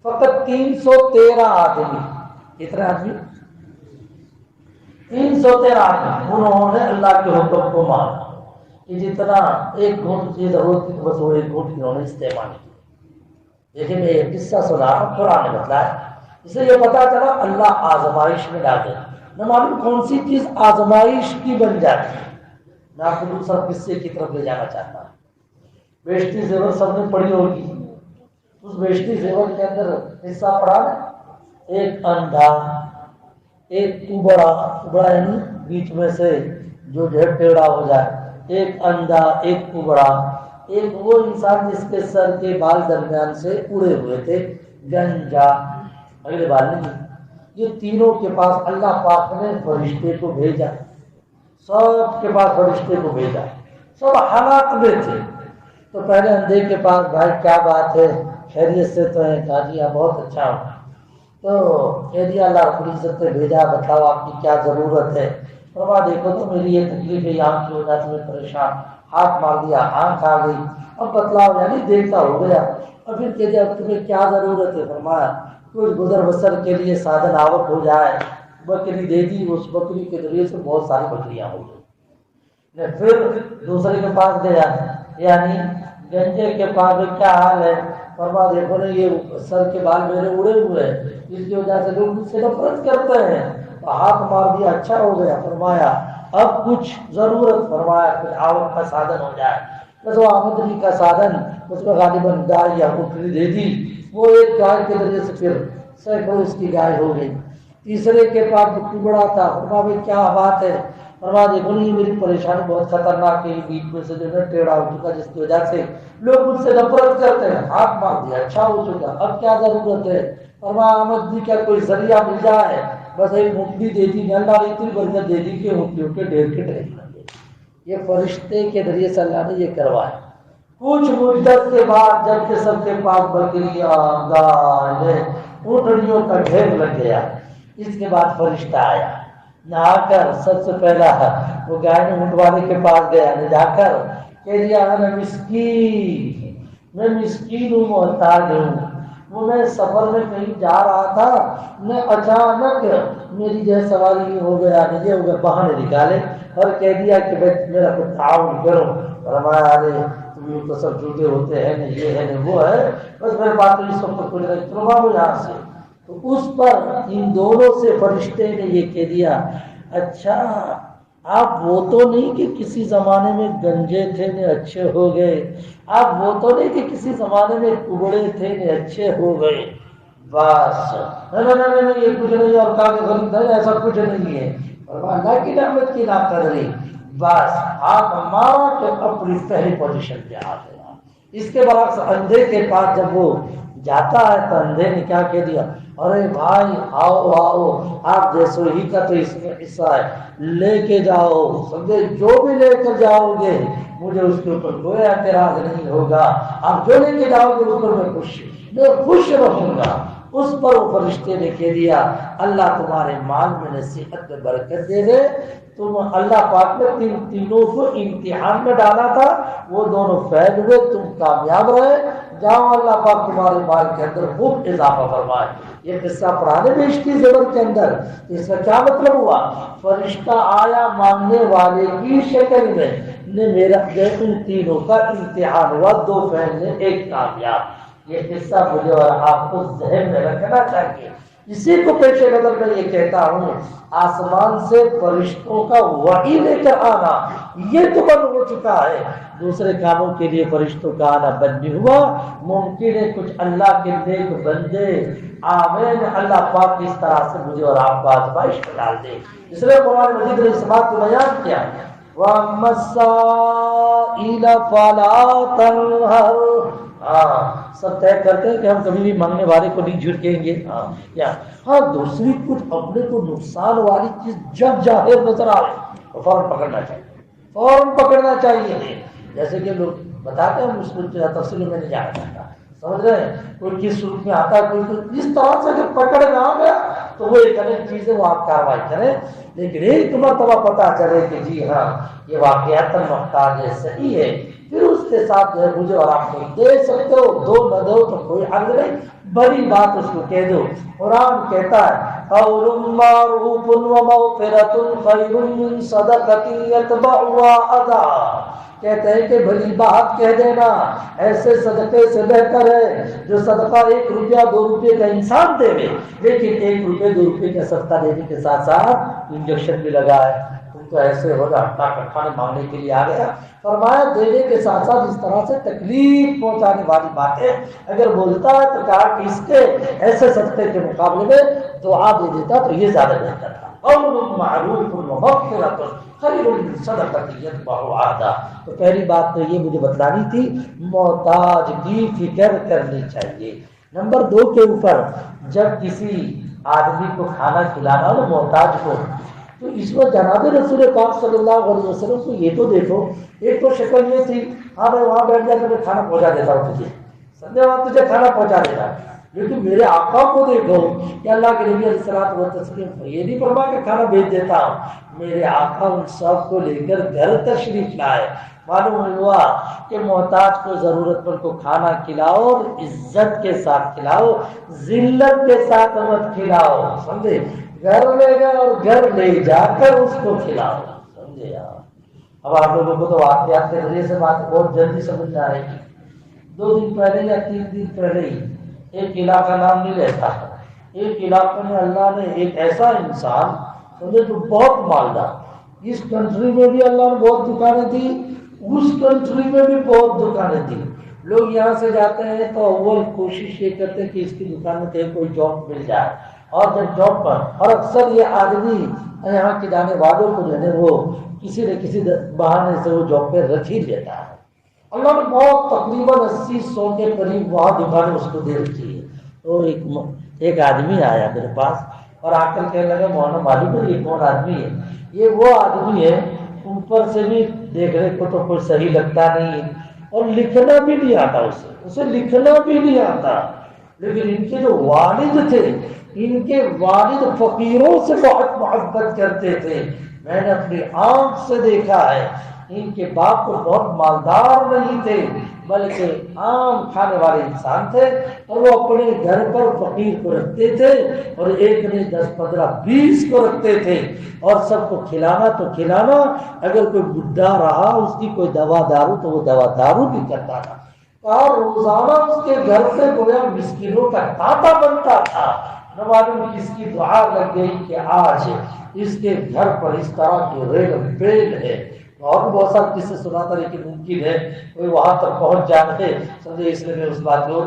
[SPEAKER 1] فقط 313 آدمی، کتنے آدمی؟ 313 آدمی، انہوں نے اللہ کے حکم کو مانا کہ جتنا ایک گھونٹ کی ضرورت تھی بس وہ ایک گھونٹ انہوں نے استعمال کیا۔ دیکھیں میں یہ قصہ سنا رہا ہوں، قرآن نے بتلایا، اس سے یہ پتا چلا اللہ آزمائش میں ڈالے، نہ معلوم کون سی چیز آزمائش کی بن جاتی ہے۔ میں آپ کو دوسرا قصے کی طرف لے جانا چاہتا ہوں۔ بیشتی زیور سب نے پڑھی ہوگی، اس بیشتی زیور کے اندر قصہ پڑھا ہے، ایک اندھا، ایک کبڑا یعنی بیچ میں سے جو ٹیڑھا ہو جائے، ایک اندھا، ایک کبڑا، ایک وہ انسان جس کے سر کے بال درمیان سے اڑے ہوئے تھے، گنجا، اگلے بال نہیں۔ یہ تینوں کے پاس اللہ پاک نے فرشتے کو بھیجا، سب کے پاس فرشتے کو بھیجا، سب حالات میں تھے۔ تو پہلے اندھے کے پاس، بھائی کیا بات ہے، خیریت سے تو ہے؟ کہا جی ہاں بہت اچھا ہوں۔ تو کہہ دیا اللہ رب العزت نے بھیجا، بتاؤ آپ کی کیا ضرورت ہے؟ فرما دیکھو تو میری یہ تکلیف ہے، آنکھ کی وجہ سے میں پریشان، ہاتھ مار دیا آنکھ آ گئی، اب بتلاؤ، یعنی دیکھتا ہو گیا۔ اور پھر کہہ دیا تمہیں کیا ضرورت ہے؟ فرمایا کچھ گزر بسر کے لیے سادن آوک ہو جائے، بکری دے دی، اس بکری کے ذریعے سے بہت ساری بکریاں ہو گئی۔ پھر دوسرے کے پاس گیا، یعنی گنجے کے پاس، کیا حال ہے؟ فرما دیکھو نا یہ سر کے بال میرے اڑے ہوئے ہیں، اس کی وجہ سے لوگ مجھ سے نفرت کرتے ہیں۔ ہاتھ مار دیا، اچھا ہو گیا۔ فرمایا اب کچھ ضرورت؟ فرمایا کچھ آوک کا سادن ہو جائے۔ بس وہ آمدنی کا سادن، اس میں غالباً گائے یا بکری دے دی، وہ ایک گائے کے ذریعے سے پھر سینکڑوں اس کی گائے ہو گئی۔ تیسرے کے پاس بڑا تھا، فرما بھائی کیا بات ہے؟ فرما دیکھو نہیں میری پریشانی بہت خطرناک ہے، بیچ میں سے جو ہے ٹیڑھا ہو چکا، جس کی وجہ سے لوگ مجھ سے نفرت کرتے ہیں۔ ہاتھ مار دیا، اچھا ہو چکا، اب کیا ضرورت ہے؟ فرما آمدنی کا کوئی ذریعہ مل جائے، بس ایک مٹھی دے دی، اللہ نے اتنی برکت دے دی کہ مٹھیوں کے ڈھیر کے ڈھیر بن گئے۔ یہ فرشتے کے ذریعے سے اللہ نے یہ کروایا۔ کچھ مدت کے بعد جب کہ سب کے پاس بکریاں، گائے، اونٹڑیوں کا ڈھیر لگ گیا، اس کے بعد فرشتہ آیا، نہا کر سب سے پہلا وہ گائے نے اونٹ والے کے پاس گیا، جا کر کہہ دیا میں مسکین ہوں، محتاج ہوں، وہ میں سفر میں کہیں جا رہا تھا، میں اچانک میری جو سواری ہو گیا، مجھے ہو گیا، بہانے نکالے اور کہہ دیا کہ بھائی میرا کچھ تعاون کرو۔ فرمایا ارے تم تو سب جھوٹے ہوتے ہیں، یہ ہے نہ وہ ہے، بس میرے بات اس وقت کچھ نہیں، چلو بابو یہاں سے۔ تو اس پر ان دونوں سے فرشتے نے یہ کہہ دیا، اچھا آپ وہ تو نہیں کہ کسی زمانے میں گنجے تھے نے اچھے ہو گئے، آپ وہ تو نہیں کہ کسی زمانے میں کبڑے تھے نے اچھے ہو گئے، بس نہیں یہ کچھ نہیں، اور کہا کہ غلط ہے، ایسا کچھ نہیں ہے، اور اللہ کی نعمت کی ناقدری، بس آپ ہمارا کہ اپنی پہلی پوزیشن پہ آ گئے۔ اس کے برعکس اندھے کے پاس جب وہ جاتا ہے تو اندھے نے کیا کہہ دیا، ارے بھائی آؤ آؤ، آپ جیسو ہی کا تو اس میں حصہ ہے، لے کے جاؤ، سمجھے جو بھی لے کر جاؤ گے مجھے اس کے اوپر کوئی اعتراض نہیں ہوگا، آپ جو لے کے جاؤ گے اس پر میں خوش رہوں گا۔ اس پر وہ فرشتے نے کہہ دیا اللہ تمہارے مال میں نصیحت میں برکت دے دے، تم اللہ پاک نے تینوں کو امتحان میں ڈالا تھا، وہ دونوں فیل ہوئے، تم کامیاب رہے، جاؤ اللہ پاک تمہارے مال کے اندر خوب اضافہ فرمائے۔ یہ قصہ پڑھانے بیشتی زبر کے اندر، اس کا کیا مطلب ہوا؟ فرشتہ آیا مانگنے والے کی شکل میں، نے میرا ان تینوں کا امتحان ہوا، دو فیل نے ایک کامیاب۔ یہ قصہ مجھے اور آپ کو ذہن میں رکھنا چاہیے۔ اسی کو پیش نظر میں یہ کہتا ہوں، آسمان سے فرشتوں کا وحی لے کر آنا یہ تو بند ہو چکا ہے، دوسرے کاموں کے لیے فرشتوں کا آنا بند نہیں ہوا۔ ممکن ہے کچھ اللہ کے نیک بندے آمین اللہ پاک اس طرح سے مجھے اور آپ کو آزمائش میں ڈال دے۔ اس لیے قرآن مجید نے اس بات کو بیان کیا، وَأَمَّا السَّائِلَ فَلَا تَنْهَرْ۔ سب طے کرتے ہیں کہ ہم کبھی بھی مانگنے والے کو نہیں جھٹکیں گے۔ دوسری کچھ اپنے کو نقصان والی چیز جب ظاہر نظر آئے تو فوراً پکڑنا چاہیے، فوراً پکڑنا چاہیے۔ جیسے کہ لوگ بتاتے ہیں، اس کو تفصیل میں نہیں جانا چاہتا، سمجھ رہے ہیں، کوئی کس صورت میں آتا ہے، کوئی اس طرح سے جب پکڑ میں آ گیا تو وہ ایک الگ چیز ہے، وہ آپ کاروائی کریں، لیکن ایک مرتبہ پتا چلے کہ جی ہاں یہ واقعات محتاج ہے، صحیح ہے، پھر اس کے ساتھ جو ہے مجھے اور آپ کو دے سکتے ہو، دو نہ دو تو کوئی حل نہیں، بڑی بات اس کو کہہ دو۔ قرآن کہتا ہے قول معروف ومغفرۃ خیر من صدقۃ یتبعها اذى، کہتے ہیں کہ بھلی بات کہہ دینا ایسے صدقے سے بہتر ہے جو صدقہ 1 روپیہ 2 روپے کا انسان دے گے، لیکن 1 روپے 2 روپے کا صدقہ دینے کے ساتھ ساتھ انجیکشن بھی لگا ہے، تم تو ایسے ہو جا ہٹا کٹانے مانگنے کے لیے آ گیا۔ فرمایا دینے کے ساتھ ساتھ اس طرح سے تکلیف پہنچانے والی باتیں اگر بولتا ہے تو کہا کہ اس کے ایسے صدقے کے مقابلے میں دعا دے دیتا تو یہ زیادہ بہتر تھا۔ قول معروف ومغفرۃ خیر من صدقۃ یتبعها اذى، تو پہلی بات تو یہ مجھے بتلانی تھی، محتاج کی فکر کرنی چاہیے۔ نمبر 2 کے اوپر جب کسی آدمی کو کھانا کھلانا ہو محتاج کو، تو اس میں جناب رسول پاک صلی اللہ علیہ وسلم کو یہ تو دیکھو، ایک تو شکل یہ تھی ہاں میں وہاں بیٹھ جا کر میں کھانا پہنچا دیتا ہوں تجھے، سمجھے، وہاں تجھے کھانا پہنچا دیتا، لیکن میرے آقا کو دیکھو کہ اللہ کے نبی علیہ الصلوۃ والتسلیم یہ نہیں فرما کہ کھانا بھیج دیتا ہوں، میرے آقا ان سب کو لے کر گھر تشریف لائے۔ معلوم ہوا کہ محتاج کو ضرورت پر کو کھانا کھلاؤ اور عزت کے ساتھ کھلاؤ، ذلت کے ساتھ مت کھلاؤ، سمجھے، گھر لے گئے اور گھر لے جا کر اس کو کھلاؤ، سمجھے یار۔ اب آپ لوگوں کو تو واقعات کے ذریعے سے بات بہت جلدی سمجھ میں آئے گی۔ 2 دن پہلے یا 3 دن پہلے ہی ایک علاقہ نام نہیں لیتا، ایک علاقے میں اللہ نے ایک ایسا انسان سمجھے جو بہت مالدار، اس کنٹری میں بھی اللہ نے بہت دکانیں دی، اس کنٹری میں بھی بہت دکانیں دی، لوگ یہاں سے جاتے ہیں تو اول کوشش یہ کرتے ہیں کہ اس کی دکان میں کہیں کوئی جاب مل جائے، اور جب جاب پر، اور اکثر یہ آدمی یہاں کے جانے والوں کو جو ہے وہ کسی نہ کسی بہانے سے وہ جاب پہ رکھ ہی لیتا ہے۔ اللہ نے بہت تقریباً 80-100 کے قریب وہاں دکانیں اس کو دے رکھی ہے۔ تو ایک آدمی آیا میرے پاس اور آ کر کہنے لگا مولانا معلوم ہے یہ کون آدمی ہے؟ یہ وہ آدمی ہے اوپر سے بھی دیکھنے کو تو کوئی صحیح لگتا نہیں اور لکھنا بھی نہیں آتا، اسے لکھنا بھی نہیں آتا، لیکن ان کے جو والد تھے، ان کے والد فقیروں سے بہت محبت کرتے تھے، میں نے اپنی آنکھ سے دیکھا ہے۔ ان کے باپ کو بہت مالدار نہیں تھے بلکہ عام کھانے والے انسان تھے، اور وہ اپنے گھر پر فقیر کو رکھتے تھے اور ایک نہیں 10 15 20 کو رکھتے تھے، اور سب کو کھلانا تو کھلانا، اگر کوئی بڈھا رہا اس کی کوئی دوا دارو تو وہ دوا دارو بھی کرتا تھا، اور روزانہ اس کے گھر سے گویا مسکینوں کا تاتا بنتا تھا۔ نہ معلوم کس کی دعا لگ گئی کہ آج اس کے گھر پر اس طرح کی ریل بیل ہے، اور بھی بہت سارے قصے سناتا، لیکن ممکن ہے کوئی وہاں تک پہنچ جاتے، سمجھے، اس لیے میں اس بات کو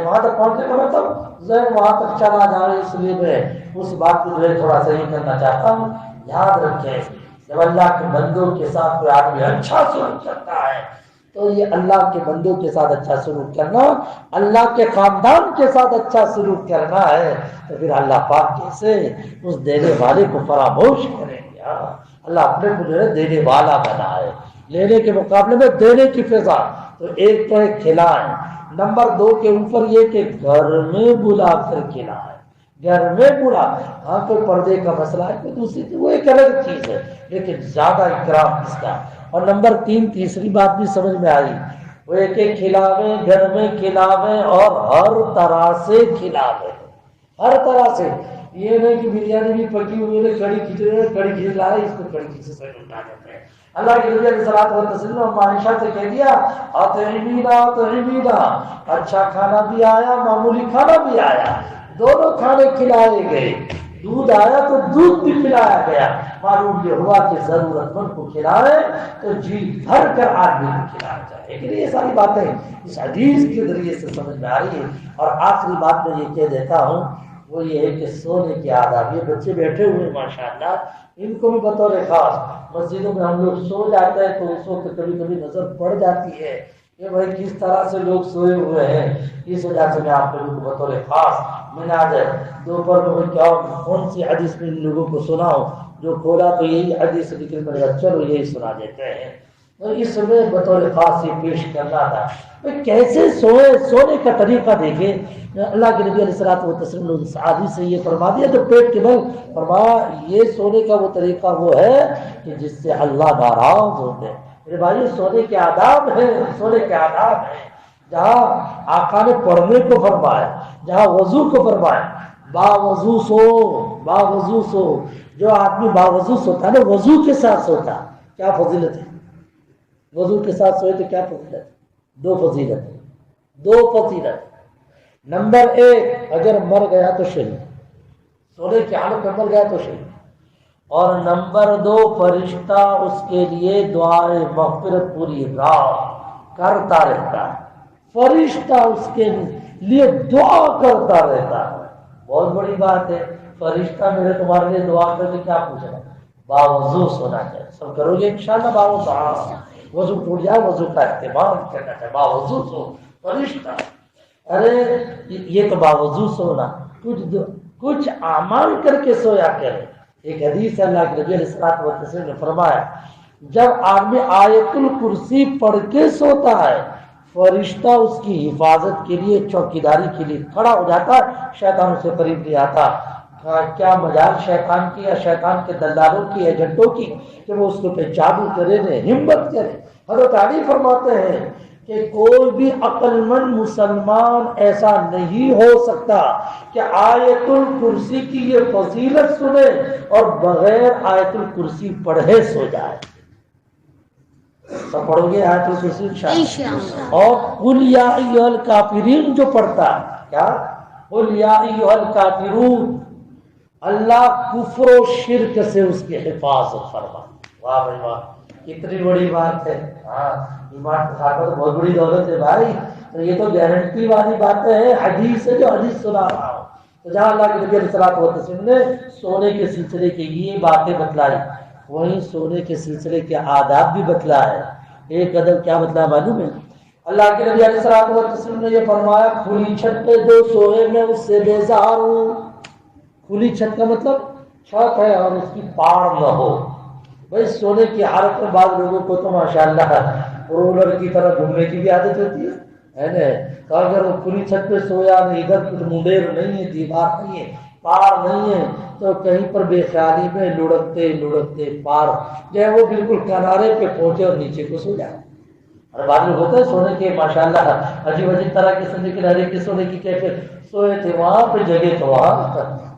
[SPEAKER 1] وہاں تک پہنچنے کا مطلب ذہن وہاں تک چلا جائے، اس لیے میں اس بات کو جو ہے تھوڑا سا یہ کرنا چاہتا ہوں۔ یاد رکھیں جب اللہ کے بندوں کے ساتھ کوئی آدمی اچھا سلوک کرتا ہے تو یہ اللہ کے بندوں کے ساتھ اچھا سلوک کرنا، اللہ کے خاندان کے ساتھ اچھا سلوک کرنا ہے، تو پھر اللہ پاک کیسے اس دینے والے کو فراموش کریں گے؟ اللہ اپنے کو جو ہے دینے والا بنا ہے، لینے کے مقابلے میں دینے کی فضا۔ تو ایک تو ہے کھلائیں، نمبر 2 کے اوپر یہ کہ گھر میں بلا کر کھلائیں، گھر میں بلا، ہاں کوئی پردے کا مسئلہ ہے کوئی دوسری چیز، وہ ایک الگ چیز ہے، لیکن زیادہ اکرام اس کا۔ اور نمبر 3 تیسری بات بھی سمجھ میں آئی، وہ ایک ایک کھلاویں، گھر میں کھلاویں اور ہر طرح سے کھلاویں، ہر طرح سے، یہ نہیں کہ بریانی بھی پکی ہوئی ہے کڑی کھچڑی لائے اس کو کڑی کھچڑی سے اٹھا دیتے ہیں۔ اللہ کے نبی علیہ الصلوۃ والتسلیم اور عائشہ سے کہہ دیا اطعمینا، اچھا کھانا بھی آیا معمولی کھانا بھی آیا، دونوں کھانے کھلائے گئے، دودھ آیا تو دودھ بھی پلایا گیا۔ معلوم یہ ہوا کہ ضرورت مند کو کھلائے تو جی بھر کر آدمی کو کھلانا چاہیے، لیکن یہ ساری باتیں اس حدیث کے ذریعے سے سمجھ میں آ رہی ہے۔ اور آخری بات میں یہ کہہ دیتا ہوں وہ یہ ہے کہ سونے کے آداب، یہ بچے بیٹھے ہوئے ماشاءاللہ، ان کو بھی بطور خاص مسجدوں میں ہم لوگ سو جاتے ہیں تو اس وقت کبھی کبھی نظر پڑ جاتی ہے کہ بھائی کس طرح سے لوگ سوئے ہوئے ہیں، اس وجہ سے میں آپ لوگوں کو بطور خاص میں نے آج دوپہر میں کیا کون سی حدیث میں ان لوگوں کو سناؤں، جو کھولا تو یہی حدیث نکل کر چلو یہی سنا دیتے ہیں، تو اس میں بطور خاص یہ پیش کرنا تھا کیسے سونے کا طریقہ دیکھیں۔ اللہ کے نبی علیہ الصلوۃ والتسلیم نے صحابی سے یہ فرما دیا جو پیٹ کے بل، فرمایا یہ سونے کا وہ طریقہ وہ ہے کہ جس سے اللہ ناراض ہوتے ہیں۔ میرے بھائی سونے کے آداب ہیں، سونے کے آداب ہیں، جہاں آقا نے پڑھنے کو فرمایا، جہاں وضو کو فرمایا، باوضو سو، باوضو سو. جو آدمی باوضو سوتا ہے نا، وضو کے ساتھ سوتا، کیا فضیلت ہے؟ وضو کے ساتھ سوئے تو کیا فضیلت ہے؟ دو فضیلت، دو فضیلت. نمبر ایک، اگر مر گیا تو شہید، سونے کی حالت میں مر گیا تو شہید. اور نمبر دو، فرشتہ اس کے لیے دعائے مغفرت پوری رات کرتا رہتا ہے. فرشتہ اس کے لیے دعا کرتا رہتا ہے. بہت بڑی بات ہے. فرشتہ میرے تمہارے لیے دعا کر کے کیا پوچھنا؟ باوضو سونا چاہیے. سب کرو گے انشاءاللہ باوضو؟ وضو ٹوٹ جائے، وضو کا اہتمام کرنا چاہیے. باوضو سو فرشتہ. ارے یہ تو باوضو سونا، کچھ اعمال کر کے سویا کرے. ایک حدیث اللہ کے نبی علیہ الصلوۃ والتسلیم نے فرمایا، جب آدمی آیت الکرسی پڑھ کے سوتا ہے، فرشتہ اس کی حفاظت کے لیے، چوکیداری کے لیے کھڑا ہو جاتا ہے، شیطان اسے قریب نہیں آتا. کیا مجال شیطان کی یا شیطان کے دلالوں کی، ایجنٹوں کی، کہ وہ اس پہ جادو کرے، ہمت کرے. حضرت علی فرماتے ہیں کہ کوئی بھی عقل مند مسلمان ایسا نہیں ہو سکتا کہ آیت الکرسی کی یہ فضیلت سنے اور بغیر آیت الکرسی پڑھے سو جائے. سب پڑھو گے آیت الکرسی انشاءاللہ. اور قل یا ایھا الکافرین جو پڑھتا ہے، کیا؟ قل یا ایھا الکافرون. اللہ کفر و شرک سے اس کی حفاظت فرما. واہ بھائی واہ، کتنی بڑی بات ہے. ہاں، ایمان کا تو بہت بڑی دولت ہے بھائی. تو یہ تو گارنٹی والی باتیں ہیں، حدیث ہے جو حدیث سنا رہا ہوں. تو جہاں اللہ کے نبی علیہ الصلوۃ والتسلیم نے سونے کے سلسلے کی یہ باتیں بتلائی، وہیں سونے کے سلسلے کے آداب بھی بتلائے. ایک ادب کیا بتلایا معلوم ہے؟ اللہ کے نبی علیہ الصلوۃ والتسلیم نے یہ فرمایا، کھلی چھت پہ جو سوئے میں اس سے بیزار ہوں. کھلی چھت کا مطلب چھت ہے اور اس کی پاڑ نہ ہو. بھائی سونے کی حالت میں بعض لوگوں کو تو ماشاءاللہ رولر کی طرح گھومنے کی بھی عادت ہوتی ہے نا. تو اگر وہ کھلی چھت پہ سویا نہیں، ادھر کچھ منڈیر نہیں ہے، دیوار نہیں ہے، پار نہیں ہے، تو کہیں پر بے خیالی میں لڑکتے لڑکتے پار جو ہے وہ بالکل کنارے پہ پہنچے اور نیچے کو سو جائے. اور بعد میں ہوتا ہے سونے کے ماشاءاللہ عجیب عجیب طرح کے سونے کے لہرے کے سونے کی کیفیت. سوئے تھے وہاں پہ جگہ تو وہاں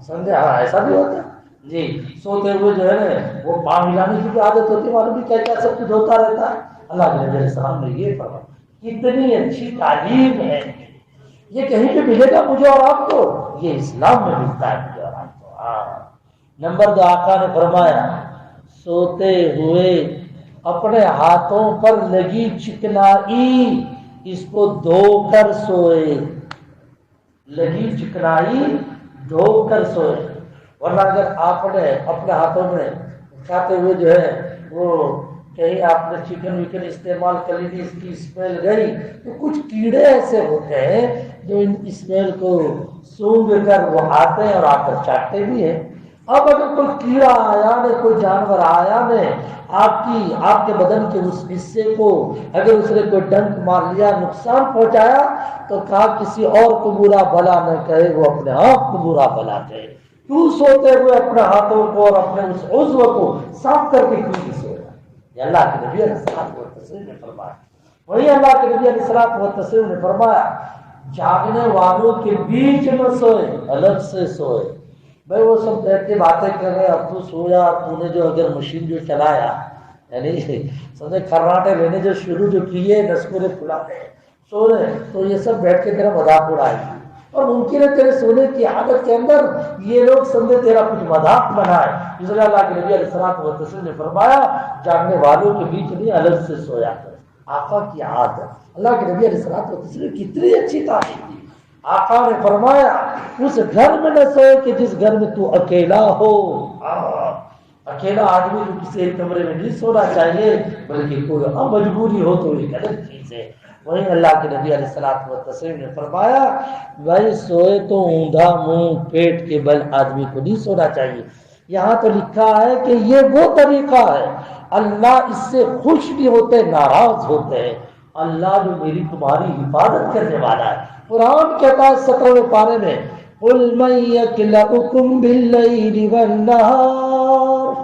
[SPEAKER 1] سمجھے. ہاں ایسا بھی ہوتا ہے جی. سوتے ہوئے جو ہے نا وہ پاؤں ہلانے کی بھی عادت ہوتی ہے، معلوم بھی کیا کیا سب کچھ ہوتا رہتا ہے. اللہ کے نبی علیہ السلام نے یہ فرمایا. کتنی اچھی تعلیم ہے. یہ کہیں پہ ملے گا مجھے اور آپ کو؟ یہ اسلام میں ملتا ہے مجھے اور آپ کو. ہاں. نمبر 2، آقا نے فرمایا، سوتے ہوئے اپنے ہاتھوں پر لگی چکنائی اس کو دھو کر سوئے. لگی چکنائی دھو کر سوئے. ورنہ اگر آپ نے اپنے ہاتھوں میں کھاتے ہوئے جو ہے وہ کہیں آپ نے چکن وکن استعمال کر لی، اس کی اسمیل گئی، تو کچھ کیڑے ایسے ہوتے ہیں جو ان اسمیل کو سونگھ کر وہ آتے ہیں اور آ کر چاٹتے بھی ہیں. اب اگر کوئی کیڑا آیا نے، کوئی جانور آیا نے آپ کے بدن کے اس حصے کو اگر اس نے کوئی ڈنک مار لیا، نقصان پہنچایا، تو کہا کسی اور کو برا بھلا نہ کہے، وہ اپنے آپ کو برا بھلا کہے. تو سوتے ہوئے اپنے ہاتھوں کو اور اپنے اس عضو کو صاف کر کے کیوں نہیں سویا؟ یہ اللہ کے نبی علیہ الصلوۃ والتسلیم نے فرمایا. وہی اللہ کے نبی علیہ الصلوۃ والتسلیم نے فرمایا، جاگنے والوں کے بیچ میں سوئے، الگ سے سوئے. بھائی وہ سب بیٹھ کے باتیں کر رہے، اب تو سویا، تو نے جو اگر مشین جو چلایا، یعنی سمجھے کھراٹے لینے جو شروع جو کیے، نسکورے کھلانے، سو رہے، تو یہ سب بیٹھ کے تیرا مذاق اڑائے. اور ممکن ہے تیرے سونے کی عادت کے اندر یہ لوگ سمجھے تیرا کچھ مذاق بنائے. اس لیے اللہ کے نبی علیہ الصلوۃ والتسلیم نے فرمایا، جاگنے والوں کے بیچ میں الگ سے سویا کر. آقا کی عادت. اللہ کے نبی علیہ الصلوۃ والتسلیم کتنی اچھی تعلیم دی. آقا نے فرمایا، اس گھر میں نہ سوئے کہ جس گھر میں تو اکیلا ہو. اکیلا آدمی کو کسی ایک کمرے میں نہیں سونا چاہیے، بلکہ کوئی مجبوری ہو تو ایک الگ چیز ہے. وہیں اللہ کے نبی علیہ الصلوۃ والتسلیم نے فرمایا، بھائی سوئے تو اوندا منہ پیٹ کے بل آدمی کو نہیں سونا چاہیے. یہاں تو لکھا ہے کہ یہ وہ طریقہ ہے، اللہ اس سے خوش بھی ہوتے، ناراض ہوتے ہیں. اللہ جو میری تمہاری حفاظت کرنے والا ہے. قرآن کہتا ہے 17ویں پارے میں، قُلْ مَن يَكْلَؤُكُمْ بِاللَّيْلِ وَالنَّهَارِ.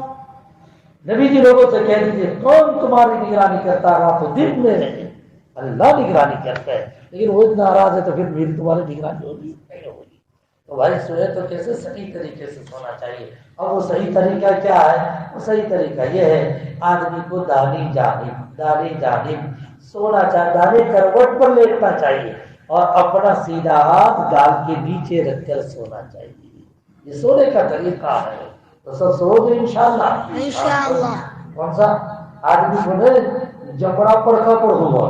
[SPEAKER 1] نبی جی لوگوں سے کہہ دیجیے، کون تمہاری نگرانی کرتا رات و دن میں؟ اللہ نگرانی کرتا ہے. لیکن وہ ناراض ہے تو پھر میری تمہاری نگرانی ہوگی نہیں ہوگی. تو بھائی سوئے تو کیسے صحیح طریقے سے سونا چاہیے. اب وہ صحیح طریقہ کیا ہے؟ وہ صحیح طریقہ یہ ہے آدمی کو داہنی جانب سونا چاہیے، داہنی کروٹ پر لیٹنا چاہیے اور اپنا سیدھا ہاتھ گال کے نیچے رکھ کر سونا چاہیے. یہ سونے کا طریقہ ہے. تو سب سو گے انشاءاللہ. کون سا آدمی کو جبڑا پڑکا پڑ ہوا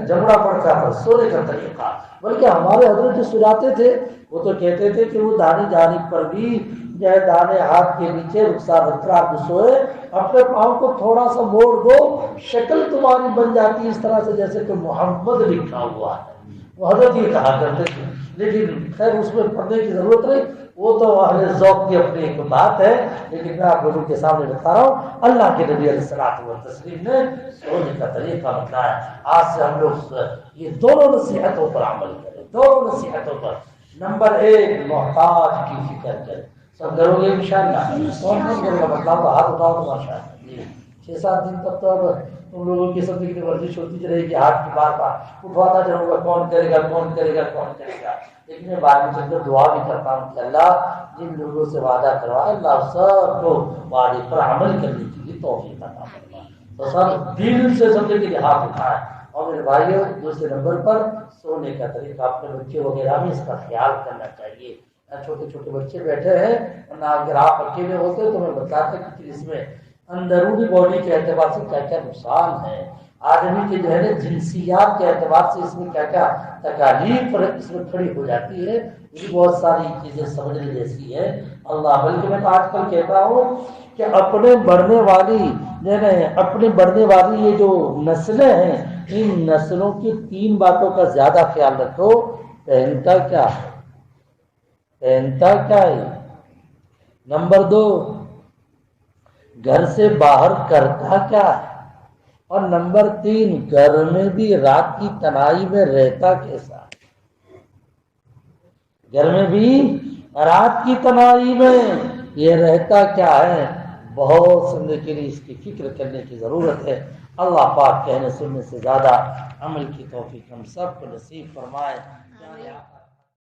[SPEAKER 1] جبڑا پڑکا پر سونے کا طریقہ. بلکہ ہمارے حضرت جو سلاتے تھے وہ تو کہتے تھے کہ وہ داہنی جانب پر بھی جو ہے داہنے ہاتھ کے نیچے رخسار رکھ کر آپ سوئے، اپنے پاؤں کو تھوڑا سا موڑ دو، شکل تمہاری بن جاتی اس طرح سے جیسے کہ محمد لکھا ہوا ہے. وہ حضرت یہ کہا کرتے تھے. لیکن خیر اس میں پڑھنے کی ضرورت نہیں، وہ تو اہل ذوق کی اپنی ایک بات ہے. لیکن میں آپ لوگوں کے سامنے بتا رہا ہوں اللہ کے نبی علیہ الصلوۃ والتسلیم نے سونے کا طریقہ بتایا. آج سے ہم لوگ یہ دونوں نصیحتوں پر عمل کریں، دونوں نصیحتوں پر. نمبر 1 محتاج کی فکر کریں. سب کرو گے انشاءاللہ. کون نہیں کرے گا مطلب ہاتھ اٹھاؤ تو ماشاءاللہ. جی 6-7 دن تک تو اب تم لوگوں کی سب کی ورزش ہوتی رہے گی، ہاتھ کی بار بار اٹھواتا چلوں گا کون کرے گا. لیکن میں بعد میں چل کر دعا بھی کرتا ہوں کہ اللہ جن لوگوں سے وعدہ کروا اللہ سب کو وعدے پر عمل کرنے کے لیے توفیق عطا فرما. تو سب دل سے سمجھے کہ ہاتھ اٹھائیں. اور میرے بھائیوں دوسرے نمبر پر سونے کا طریقہ اپنے بچے وغیرہ میں اس کا خیال کرنا چاہیے. چھوٹے چھوٹے بچے بیٹھے ہیں ورنہ اگر آپ اکیلے ہوتے تو میں بتاتا کہ اس میں اندرونی باڈی کے اعتبار سے کیا کیا نقصان ہے، آدمی کے جو ہے نا جنسیات کے اعتبار سے اس میں کیا کیا تکالیف اس میں کھڑی ہو جاتی ہے. یہ بہت ساری چیزیں سمجھنے جیسی ہے. اللہ بلکہ میں تو آج کل کہتا ہوں کہ اپنے بڑھنے والی یہ جو نسلیں ہیں ان نسلوں کی 3 باتوں کا زیادہ خیال رکھو. پہنتا کیا ہے، نمبر 2 گھر سے باہر کرتا کیا ہے، اور نمبر 3 گھر میں بھی رات کی تنہائی میں رہتا کیسا. گھر میں بھی رات کی تنہائی میں یہ رہتا کیا ہے. بہت سمجھنے کے لیے اس کی فکر کرنے کی ضرورت ہے. اللہ پاک کہنے سننے سے زیادہ عمل کی توفیق ہم سب کو نصیب فرمائے.